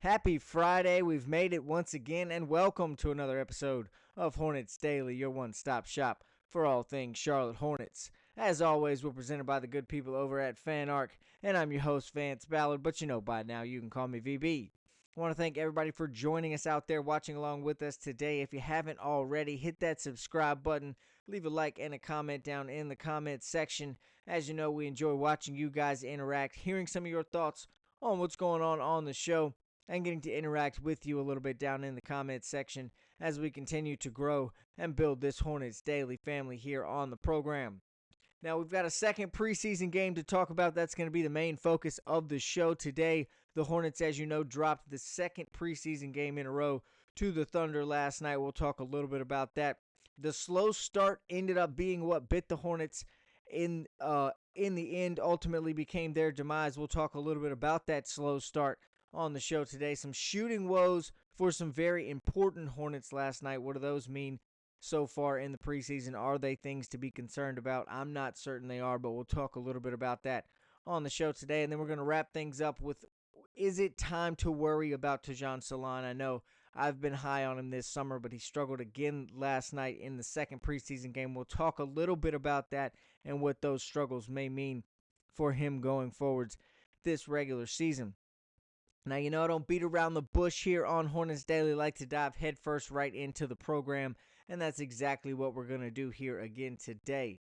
Happy Friday. We've made it once again, and welcome to another episode of Hornets Daily, your one-stop shop for all things Charlotte Hornets. As always, we're presented by the good people over at FanArc, and I'm your host, Vance Ballard, but you know by now you can call me VB. I want to thank everybody for joining us out there, watching along with us today. If you haven't already, hit that subscribe button, leave a like and a comment down in the comment section. As you know, we enjoy watching you guys interact, hearing some of your thoughts on what's going on the show, and getting to interact with you a little bit down in the comments section as we continue to grow and build this Hornets Daily family here on the program. Now, we've got a second preseason game to talk about. That's going to be the main focus of the show today. The Hornets, as you know, dropped the second preseason game in a row to the Thunder last night. We'll talk a little bit about that. The slow start ended up being what bit the Hornets in the end, ultimately became their demise. We'll talk a little bit about that slow start on the show today. Some shooting woes for some very important Hornets last night. What do those mean so far in the preseason? Are they things to be concerned about? I'm not certain they are, but we'll talk a little bit about that on the show today. And then we're going to wrap things up with, is it time to worry about Tajon Salon? I know I've been high on him this summer, but he struggled again last night in the second preseason game. We'll talk a little bit about that and what those struggles may mean for him going forwards this regular season. Now, you know, I don't beat around the bush here on Hornets Daily. I like to dive headfirst right into the program, and that's exactly what we're going to do here again today.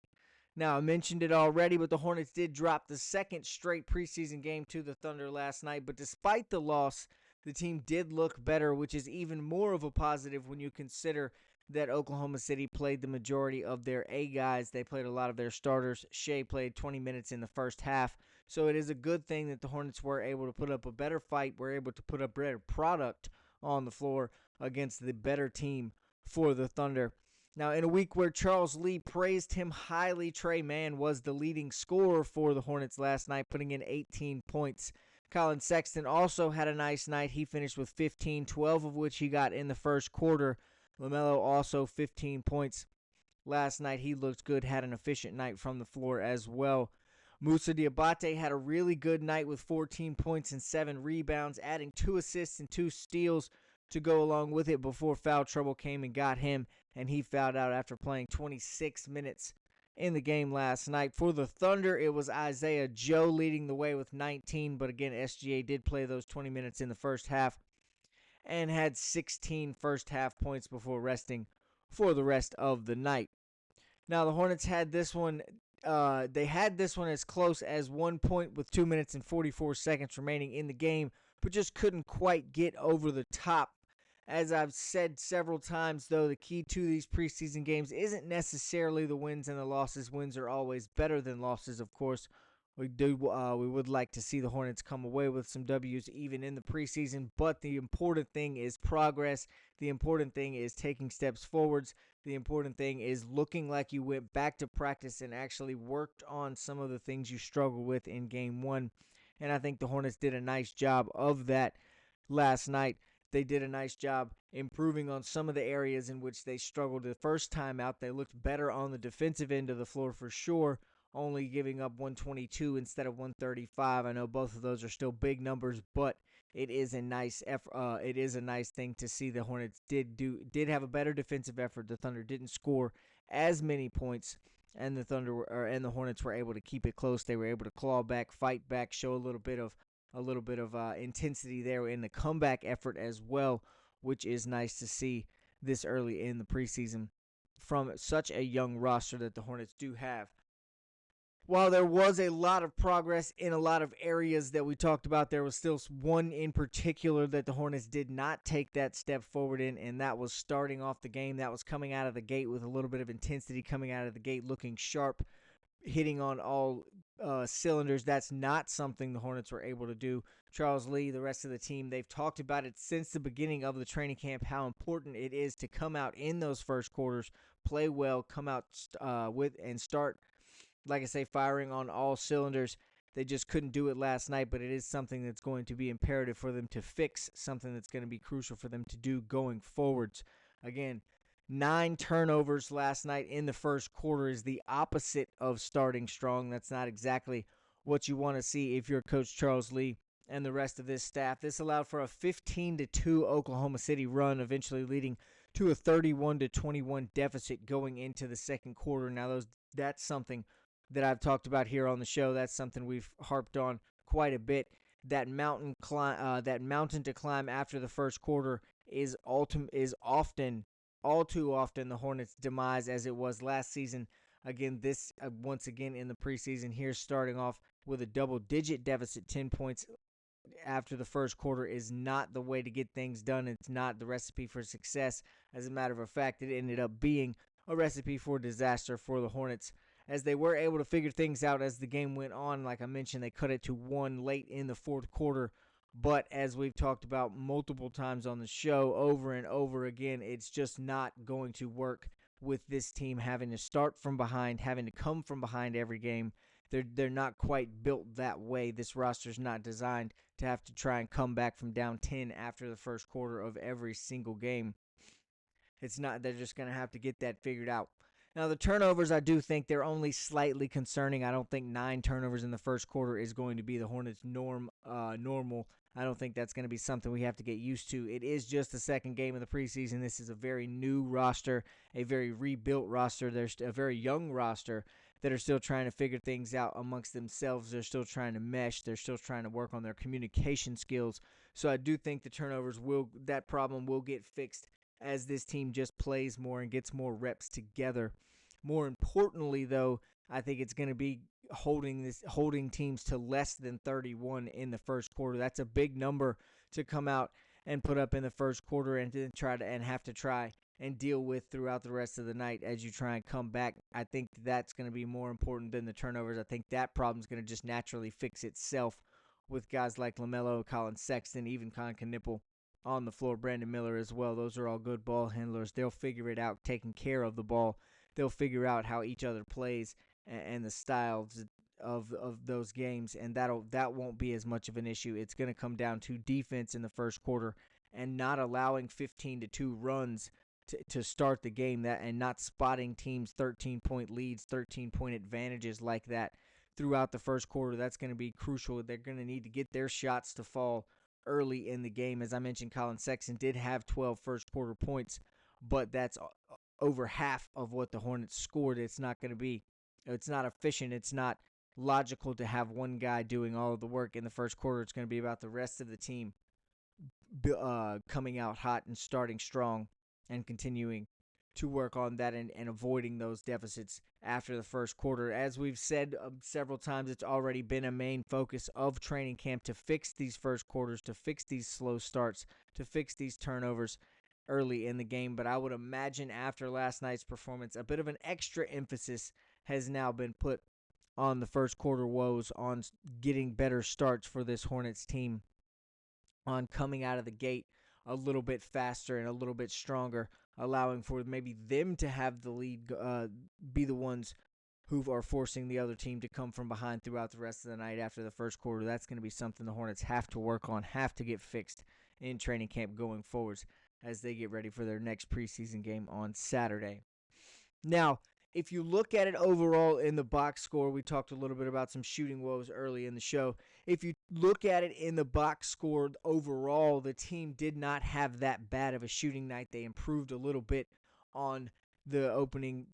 Now, I mentioned it already, but the Hornets did drop the second straight preseason game to the Thunder last night. But despite the loss, the team did look better, which is even more of a positive when you consider that Oklahoma City played the majority of their A guys. They played a lot of their starters. Shea played 20 minutes in the first half. So it is a good thing that the Hornets were able to put up a better fight, were able to put up better product on the floor against the better team for the Thunder. Now, in a week where Charles Lee praised him highly, Tre Mann was the leading scorer for the Hornets last night, putting in 18 points. Colin Sexton also had a nice night. He finished with 15, 12 of which he got in the first quarter. LaMelo also 15 points last night. He looked good, had an efficient night from the floor as well. Moussa Diabate had a really good night with 14 points and 7 rebounds, adding 2 assists and 2 steals to go along with it before foul trouble came and got him, and he fouled out after playing 26 minutes in the game last night. For the Thunder, it was Isaiah Joe leading the way with 19, but again, SGA did play those 20 minutes in the first half and had 16 first half points before resting for the rest of the night. Now, the Hornets had this one. They had this one as close as 1 point with 2 minutes and 44 seconds remaining in the game, but just couldn't quite get over the top. As I've said several times, though, the key to these preseason games isn't necessarily the wins and the losses. Wins are always better than losses, of course. We would like to see the Hornets come away with some W's even in the preseason, but the important thing is progress. The important thing is taking steps forwards. The important thing is looking like you went back to practice and actually worked on some of the things you struggled with in game one. And I think the Hornets did a nice job of that last night. They did a nice job improving on some of the areas in which they struggled the first time out. They looked better on the defensive end of the floor for sure, only giving up 122 instead of 135. I know both of those are still big numbers, but it is a nice effort. It is a nice thing to see the Hornets did have a better defensive effort. The Thunder didn't score as many points, and the Hornets were able to keep it close. They were able to claw back, fight back, show a little bit of intensity there in the comeback effort as well, which is nice to see this early in the preseason from such a young roster that the Hornets do have. While there was a lot of progress in a lot of areas that we talked about, there was still one in particular that the Hornets did not take that step forward in, and that was starting off the game. That was coming out of the gate with a little bit of intensity, coming out of the gate looking sharp, hitting on all cylinders. That's not something the Hornets were able to do. Charles Lee, the rest of the team, they've talked about it since the beginning of the training camp, how important it is to come out in those first quarters, play well, come out and start, like I say, firing on all cylinders. They just couldn't do it last night, but it is something that's going to be imperative for them to fix, something that's going to be crucial for them to do going forwards. Again, 9 turnovers last night in the first quarter is the opposite of starting strong. That's not exactly what you want to see if you're Coach Charles Lee and the rest of this staff. This allowed for a 15-2 Oklahoma City run, eventually leading to a 31-21 deficit going into the second quarter. Now, that's something that I've talked about here on the show. That's something we've harped on quite a bit. That mountain to climb after the first quarter is all too often the Hornets' demise, as it was last season. Again, once again in the preseason here, starting off with a double-digit deficit, 10 points after the first quarter is not the way to get things done. It's not the recipe for success. As a matter of fact, it ended up being a recipe for disaster for the Hornets, as they were able to figure things out as the game went on. Like I mentioned, they cut it to 1 late in the fourth quarter. But as we've talked about multiple times on the show over and over again, it's just not going to work with this team having to start from behind, having to come from behind every game. They're not quite built that way. This roster's not designed to have to try and come back from down 10 after the first quarter of every single game. It's not. They're just going to have to get that figured out. Now, the turnovers, I do think they're only slightly concerning. I don't think 9 turnovers in the first quarter is going to be the Hornets' normal. I don't think that's going to be something we have to get used to. It is just the second game of the preseason. This is a very new roster, a very rebuilt roster. There's a very young roster that are still trying to figure things out amongst themselves. They're still trying to mesh. They're still trying to work on their communication skills. So I do think the turnovers that problem will get fixed as this team just plays more and gets more reps together. More importantly, though, I think it's going to be holding teams to less than 31 in the first quarter. That's a big number to come out and put up in the first quarter and then have to try and deal with throughout the rest of the night as you try and come back. I think that's going to be more important than the turnovers. I think that problem is going to just naturally fix itself with guys like LaMelo, Colin Sexton, even Colin Knipple on the floor, Brandon Miller as well. Those are all good ball handlers. They'll figure it out, taking care of the ball. They'll figure out how each other plays and the styles of those games, and that won't be as much of an issue. It's going to come down to defense in the first quarter and not allowing 15-2 runs to start the game, and not spotting teams 13-point leads, 13-point advantages like that throughout the first quarter. That's going to be crucial. They're going to need to get their shots to fall early in the game. As I mentioned, Colin Sexton did have 12 first quarter points, but that's over half of what the Hornets scored. It's not efficient. It's not logical to have one guy doing all of the work in the first quarter. It's going to be about the rest of the team coming out hot and starting strong and continuing to work on that and avoiding those deficits after the first quarter. As we've said several times, it's already been a main focus of training camp to fix these first quarters, to fix these slow starts, to fix these turnovers early in the game. But I would imagine after last night's performance, a bit of an extra emphasis has now been put on the first quarter woes, on getting better starts for this Hornets team, on coming out of the gate a little bit faster and a little bit stronger, allowing for maybe them to have the lead, be the ones who are forcing the other team to come from behind throughout the rest of the night after the first quarter. That's going to be something the Hornets have to work on, have to get fixed in training camp going forwards as they get ready for their next preseason game on Saturday. Now, if you look at it overall in the box score, we talked a little bit about some shooting woes early in the show. If you look at it in the box score overall, the team did not have that bad of a shooting night. They improved a little bit on the opening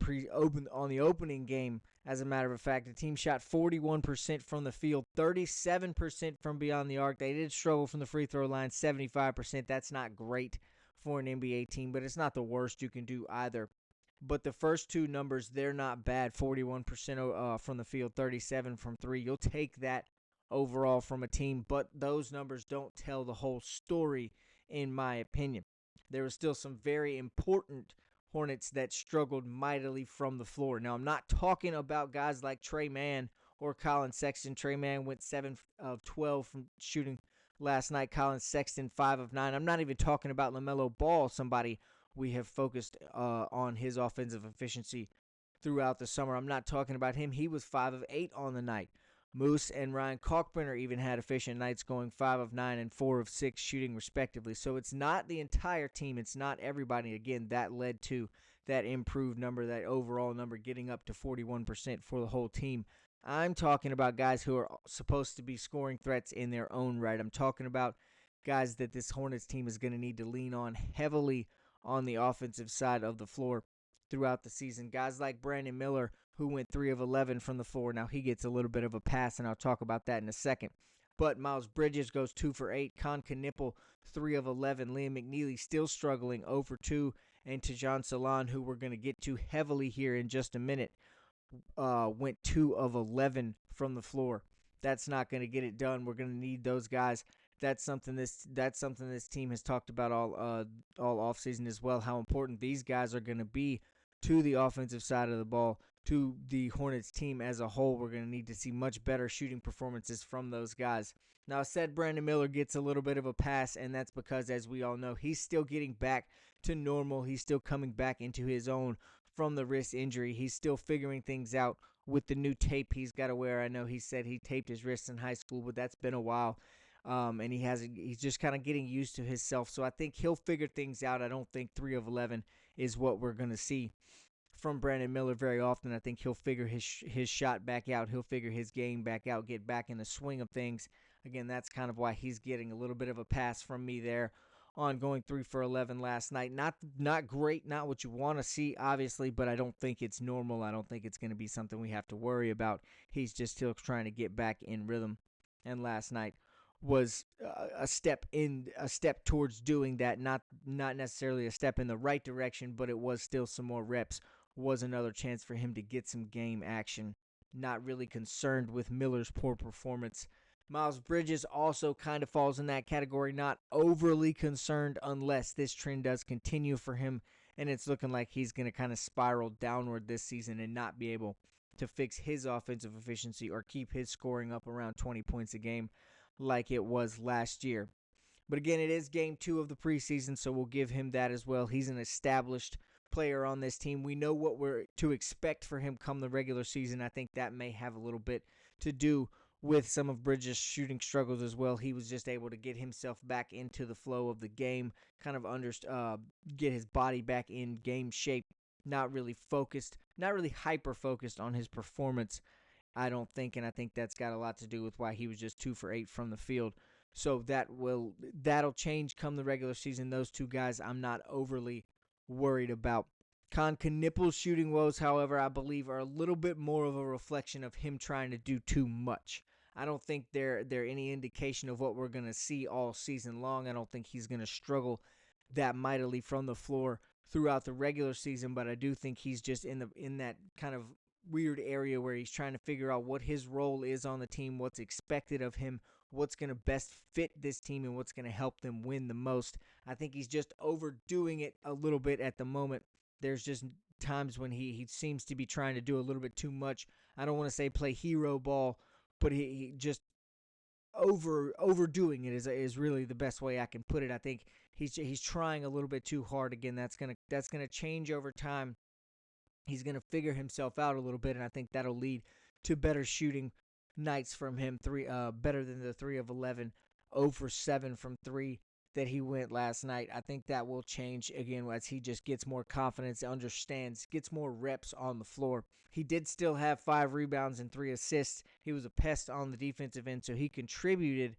game. As a matter of fact, the team shot 41% from the field, 37% from beyond the arc. They did struggle from the free throw line, 75%. That's not great for an NBA team, but it's not the worst you can do either. But the first two numbers, they're not bad. 41% from the field, 37% from three. You'll take that overall from a team, but those numbers don't tell the whole story, in my opinion. There were still some very important Hornets that struggled mightily from the floor. Now, I'm not talking about guys like Tre Mann or Colin Sexton. Tre Mann went 7 of 12 from shooting last night. Colin Sexton, 5 of 9. I'm not even talking about LaMelo Ball, somebody we have focused on his offensive efficiency throughout the summer. I'm not talking about him. He was 5 of 8 on the night. Moose and Ryan Kalkbrenner even had efficient nights, going 5 of 9 and 4 of 6 shooting respectively. So it's not the entire team. It's not everybody. Again, that led to that improved number, that overall number getting up to 41% for the whole team. I'm talking about guys who are supposed to be scoring threats in their own right. I'm talking about guys that this Hornets team is going to need to lean on heavily on the offensive side of the floor throughout the season. Guys like Brandon Miller, who went 3 of 11 from the floor. Now he gets a little bit of a pass, and I'll talk about that in a second. But Miles Bridges goes 2 for 8. Con Knipple, 3 of 11. Liam McNeely still struggling, 0 for 2. And Tajon Salon, who we're going to get to heavily here in just a minute, went 2 of 11 from the floor. That's not going to get it done. We're going to need those guys. That's something this team has talked about all offseason as well, how important these guys are going to be to the offensive side of the ball, to the Hornets team as a whole. We're going to need to see much better shooting performances from those guys. Now, I said Brandon Miller gets a little bit of a pass, and that's because, as we all know, he's still getting back to normal. He's still coming back into his own from the wrist injury. He's still figuring things out with the new tape he's got to wear. I know he said he taped his wrists in high school, but that's been a while. And he's just kind of getting used to himself. So I think he'll figure things out. I don't think 3 of 11 is what we're going to see from Brandon Miller very often. I think he'll figure his shot back out. He'll figure his game back out, get back in the swing of things. Again, that's kind of why he's getting a little bit of a pass from me there on going 3 for 11 last night. Not great, not what you want to see, obviously, but I don't think it's normal. I don't think it's going to be something we have to worry about. He's just still trying to get back in rhythm. And last night was a step towards doing that, not necessarily a step in the right direction, but it was still some more reps. Was another chance for him to get some game action. Not really concerned with Miller's poor performance. Miles Bridges also kind of falls in that category, not overly concerned unless this trend does continue for him, and it's looking like he's going to kind of spiral downward this season and not be able to fix his offensive efficiency or keep his scoring up around 20 points a game like it was last year. But again, it is game 2 of the preseason, so we'll give him that as well. He's an established player on this team. We know what we're to expect for him come the regular season. I think that may have a little bit to do with some of Bridges' shooting struggles as well. He was just able to get himself back into the flow of the game, kind of get his body back in game shape, not really hyper-focused on his performance, I don't think, and I think that's got a lot to do with why he was just 2 for 8 from the field. So that'll change come the regular season. Those two guys I'm not overly worried about. Con Knipple's shooting woes, however, I believe are a little bit more of a reflection of him trying to do too much. I don't think they're any indication of what we're going to see all season long. I don't think he's going to struggle that mightily from the floor throughout the regular season, but I do think he's just in that kind of weird area where he's trying to figure out what his role is on the team, what's expected of him, what's going to best fit this team, and what's going to help them win the most. I think he's just overdoing it a little bit at the moment. There's just times when he seems to be trying to do a little bit too much. I don't want to say play hero ball, but he just overdoing it is really the best way I can put it. I think he's trying a little bit too hard. Again, that's gonna change over time. He's gonna figure himself out a little bit, and I think that'll lead to better shooting nights from him. Better than the 3 of 11, 0 for 7 from 3 that he went last night. I think that will change again as he just gets more confidence, understands, gets more reps on the floor. He did still have 5 rebounds and 3 assists. He was a pest on the defensive end, so he contributed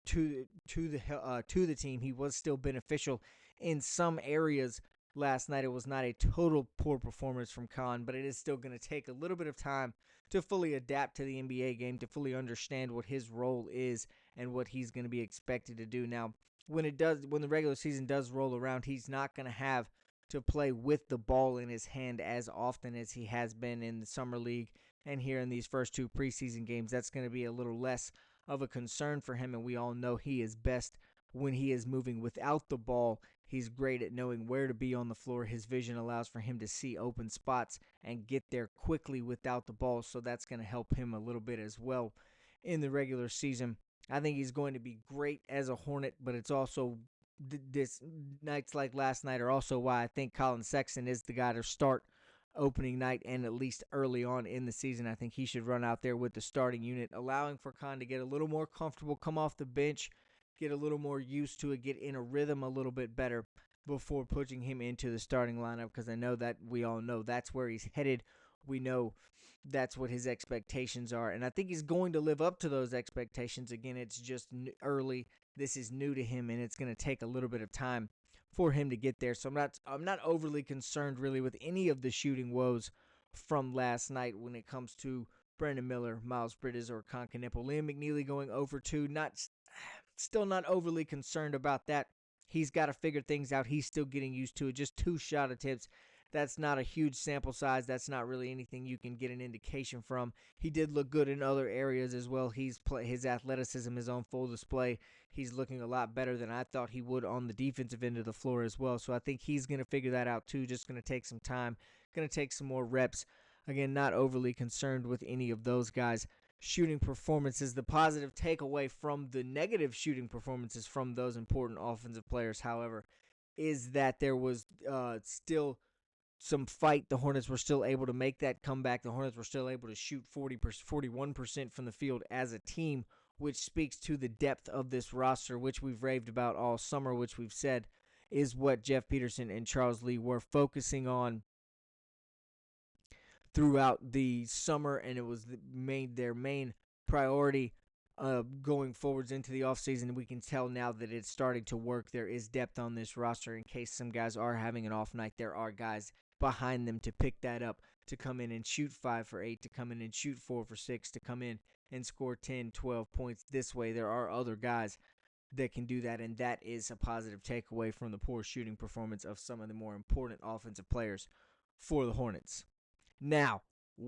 to the team. He was still beneficial in some areas last night. It was not a total poor performance from Khan, but it is still going to take a little bit of time to fully adapt to the NBA game, to fully understand what his role is and what he's going to be expected to do. Now, when the regular season does roll around, he's not going to have to play with the ball in his hand as often as he has been in the summer league and here in these first 2 preseason games. That's going to be a little less of a concern for him, and we all know he is best when he is moving without the ball. He's great at knowing where to be on the floor. His vision allows for him to see open spots and get there quickly without the ball, so that's going to help him a little bit as well in the regular season. I think he's going to be great as a Hornet, but it's also this nights like last night are also why I think Colin Sexton is the guy to start opening night and at least early on in the season. I think he should run out there with the starting unit, allowing for Khan to get a little more comfortable, come off the bench, get a little more used to it, get in a rhythm a little bit better before putting him into the starting lineup, because I know that we all know that's where he's headed we know that's what his expectations are. And I think he's going to live up to those expectations. Again, it's just early. This is new to him, and it's going to take a little bit of time for him to get there. So I'm not overly concerned really with any of the shooting woes from last night when it comes to Brandon Miller, Miles Bridges, or Concanipple. Liam McNeely going over 2. Still not overly concerned about that. He's got to figure things out. He's still getting used to it. Just 2 shot attempts. That's not a huge sample size. That's not really anything you can get an indication from. He did look good in other areas as well. His athleticism is on full display. He's looking a lot better than I thought he would on the defensive end of the floor as well. So I think he's going to figure that out too. Just going to take some time. Going to take some more reps. Again, not overly concerned with any of those guys. Shooting performances, the positive takeaway from the negative shooting performances from those important offensive players, however, is that there was still some fight. The Hornets were still able to make that comeback. The Hornets were still able to shoot 41% from the field as a team, which speaks to the depth of this roster, which we've raved about all summer, which we've said is what Jeff Peterson and Charles Lee were focusing on throughout the summer, and it was their main priority going forwards into the offseason. We can tell now that it's starting to work. There is depth on this roster. In case some guys are having an off night, there are guys behind them to pick that up, to come in and shoot 5 for 8, to come in and shoot 4 for 6, to come in and score 10, 12 points this way. There are other guys that can do that, and that is a positive takeaway from the poor shooting performance of some of the more important offensive players for the Hornets. Now,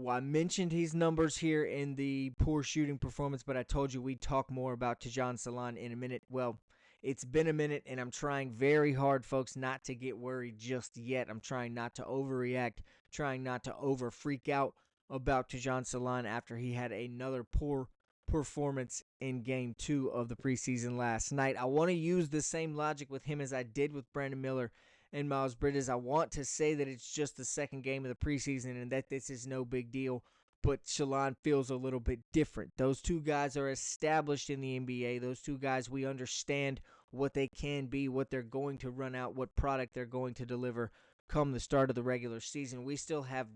I mentioned his numbers here in the poor shooting performance, but I told you we'd talk more about Tajon Salon in a minute. Well, it's been a minute, and I'm trying very hard, folks, not to get worried just yet. I'm trying not to overreact, trying not to over-freak out about Tajon Salon after he had another poor performance in Game 2 of the preseason last night. I want to use the same logic with him as I did with Brandon Miller and Miles Bridges. I want to say that it's just the second game of the preseason and that this is no big deal, but Shalon feels a little bit different. Those two guys are established in the NBA. Those two guys, we understand what they can be, what they're going to run out, what product they're going to deliver come the start of the regular season. We still have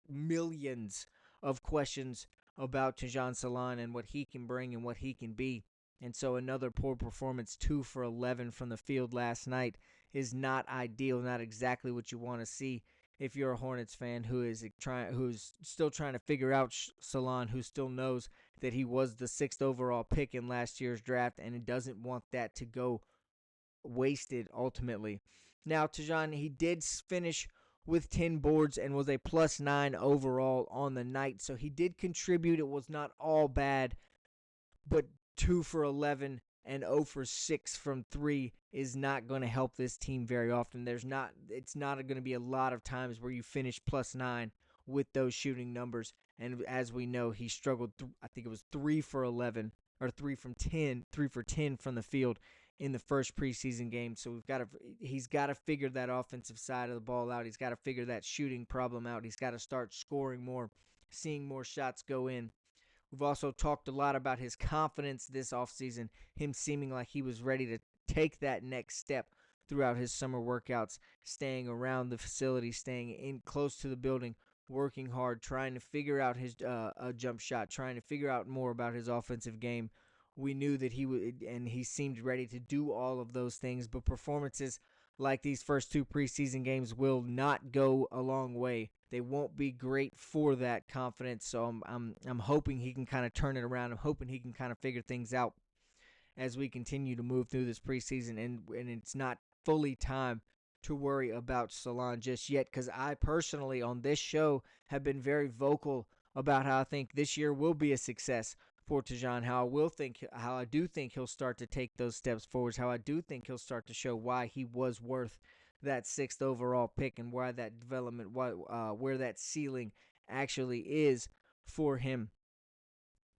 millions of questions about Tajon Salon and what he can bring and what he can be. And so another poor performance, 2 for 11 from the field last night, is not ideal, not exactly what you want to see if you're a Hornets fan who's still trying to figure out Salon, who still knows that he was the 6th overall pick in last year's draft and doesn't want that to go wasted ultimately. Now, Tajon, he did finish with 10 boards and was a +9 overall on the night, so he did contribute. It was not all bad, but 2 for 11 and 0 for 6 from 3 is not going to help this team very often. It's not going to be a lot of times where you finish +9 with those shooting numbers. And as we know, he struggled. I think it was 3 for 11 or 3 for 10 from the field in the first preseason game. So he's got to figure that offensive side of the ball out. He's got to figure that shooting problem out. He's got to start scoring more, seeing more shots go in. We've also talked a lot about his confidence this offseason, him seeming like he was ready to take that next step throughout his summer workouts, staying around the facility, staying in close to the building, working hard, trying to figure out his jump shot, trying to figure out more about his offensive game. We knew that he would, and he seemed ready to do all of those things, but performances like these first 2 preseason games will not go a long way. They won't be great for that confidence. So I'm hoping he can kind of turn it around. I'm hoping he can kind of figure things out as we continue to move through this preseason. And it's not fully time to worry about Salon just yet, because I personally on this show have been very vocal about how I think this year will be a success for Tajon, how I do think he'll start to take those steps forwards, how I do think he'll start to show why he was worth that 6th overall pick and why that development, where that ceiling actually is for him.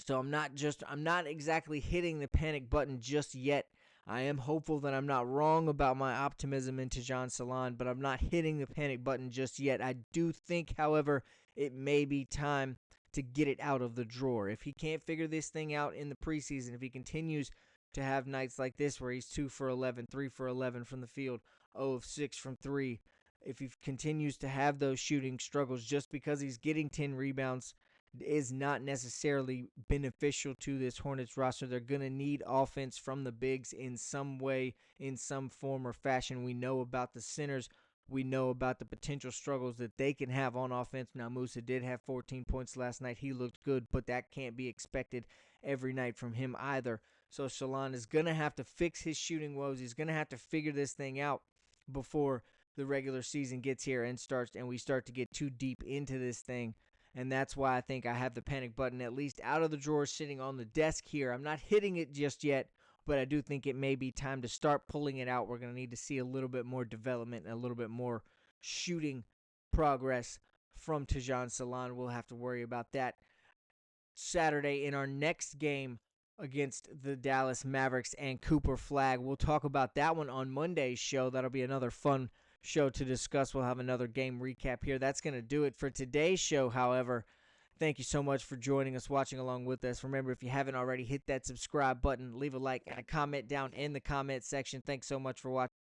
So I'm not exactly hitting the panic button just yet. I am hopeful that I'm not wrong about my optimism in Tajon Salon, but I'm not hitting the panic button just yet. I do think, however, it may be time to get it out of the drawer. If he can't figure this thing out in the preseason, if he continues to have nights like this where he's 2 for 11, 3 for 11 from the field, 0 of 6 from 3, if he continues to have those shooting struggles, just because he's getting 10 rebounds is not necessarily beneficial to this Hornets roster. They're going to need offense from the bigs in some way, in some form or fashion. We know about the centers. We know about the potential struggles that they can have on offense. Now, Musa did have 14 points last night. He looked good, but that can't be expected every night from him either. So Shalon is going to have to fix his shooting woes. He's going to have to figure this thing out before the regular season gets here and we start to get too deep into this thing. And that's why I think I have the panic button at least out of the drawer sitting on the desk here. I'm not hitting it just yet, but I do think it may be time to start pulling it out. We're going to need to see a little bit more development and a little bit more shooting progress from Tajon Shalon. We'll have to worry about that Saturday in our next game against the Dallas Mavericks and Cooper Flagg. We'll talk about that one on Monday's show. That'll be another fun show to discuss. We'll have another game recap here. That's going to do it for today's show, however. Thank you so much for joining us, watching along with us. Remember, if you haven't already, hit that subscribe button, leave a like and a comment down in the comment section. Thanks so much for watching.